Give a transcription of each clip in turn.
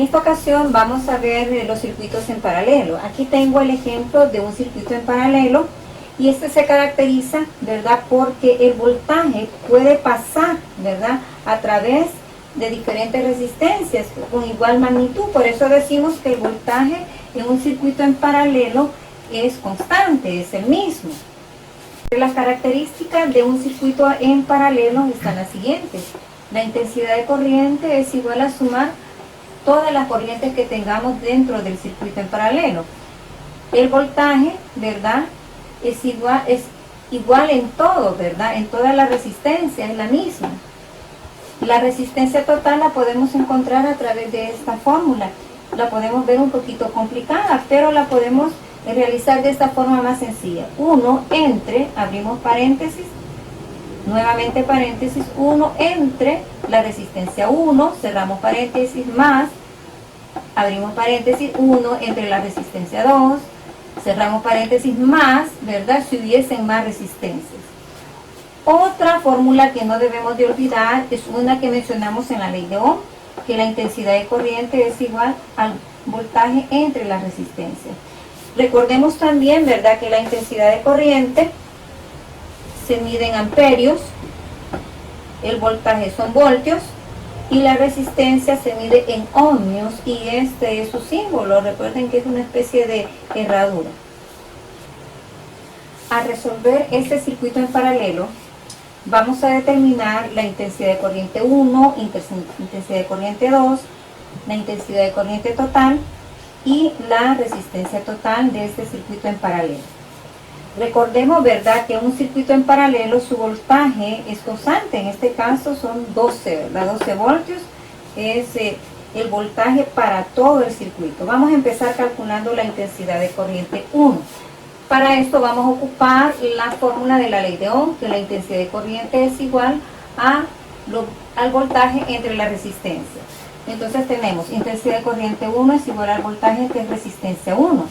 esta ocasión vamos a ver los circuitos en paralelo. Aquí tengo el ejemplo de un circuito en paralelo y este se caracteriza, ¿verdad?, porque el voltaje puede pasar, ¿verdad?, a través de diferentes resistencias con igual magnitud. Por eso decimos que el voltaje en un circuito en paralelo es constante, es el mismo. Las características de un circuito en paralelo están las siguientes. La intensidad de corriente es igual a sumar todas las corrientes que tengamos dentro del circuito en paralelo. El voltaje, ¿verdad?, es igual en todo, ¿verdad?, en toda la resistencia es la misma. La resistencia total la podemos encontrar a través de esta fórmula. La podemos ver un poquito complicada, pero la podemos realizar de esta forma más sencilla. 1 entre, abrimos paréntesis, nuevamente paréntesis, 1 entre la resistencia 1, cerramos paréntesis, más, abrimos paréntesis, 1 entre la resistencia 2, cerramos paréntesis, más, ¿verdad?, si hubiesen más resistencias. Otra fórmula que no debemos de olvidar es una que mencionamos en la ley de Ohm, que la intensidad de corriente es igual al voltaje entre las resistencias. Recordemos también, ¿verdad?, que la intensidad de corriente se mide en amperios, el voltaje son voltios y la resistencia se mide en ohmios y este es su símbolo. Recuerden que es una especie de herradura. Al resolver este circuito en paralelo, vamos a determinar la intensidad de corriente 1, intensidad de corriente 2, la intensidad de corriente total y la resistencia total de este circuito en paralelo. Recordemos, ¿verdad?, que un circuito en paralelo su voltaje es constante, en este caso son 12, ¿verdad?, 12 voltios es el voltaje para todo el circuito. Vamos a empezar calculando la intensidad de corriente 1. Para esto vamos a ocupar la fórmula de la ley de Ohm, que la intensidad de corriente es igual al voltaje entre la resistencia. Entonces tenemos intensidad de corriente 1 es igual al voltaje entre resistencia 1.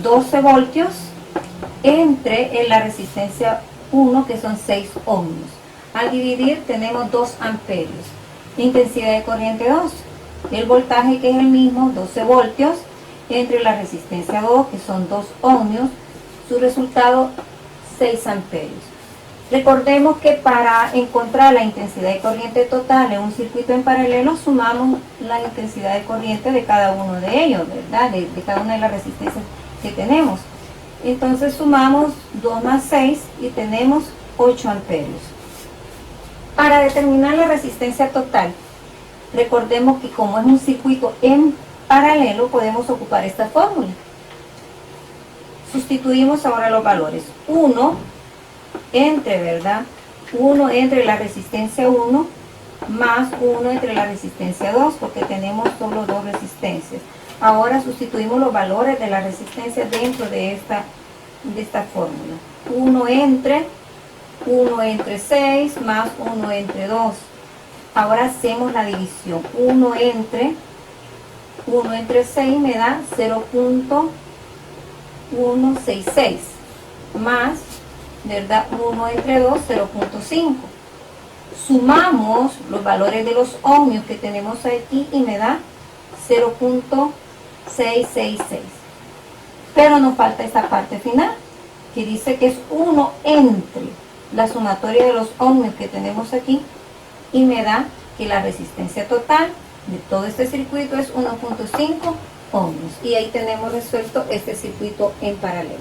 12 voltios entre la resistencia 1, que son 6 ohmios. Al dividir tenemos 2 amperios. Intensidad de corriente 2, el voltaje que es el mismo, 12 voltios, entre la resistencia 2, que son 2 ohmios, su resultado 6 amperios. Recordemos que para encontrar la intensidad de corriente total en un circuito en paralelo, sumamos la intensidad de corriente de cada uno de ellos, ¿verdad?, de cada una de las resistencias que tenemos. Entonces sumamos 2 más 6 y tenemos 8 amperios. Para determinar la resistencia total, recordemos que como es un circuito en paralelo, podemos ocupar esta fórmula. Sustituimos ahora los valores. 1 entre, ¿verdad?, 1 entre la resistencia 1 más 1 entre la resistencia 2, porque tenemos solo 2 resistencias. Ahora sustituimos los valores de la resistencia dentro de esta fórmula. 1 entre 6 más 1 entre 2. Ahora hacemos la división. 1 entre 6 me da 0.166 más, ¿verdad?, 1 entre 2, 0.5. Sumamos los valores de los ohmios que tenemos aquí y me da 0.666. Pero nos falta esta parte final, que dice que es 1 entre la sumatoria de los ohmios que tenemos aquí y me da que la resistencia total de todo este circuito es 1.5 ohmios. Y ahí tenemos resuelto este circuito en paralelo.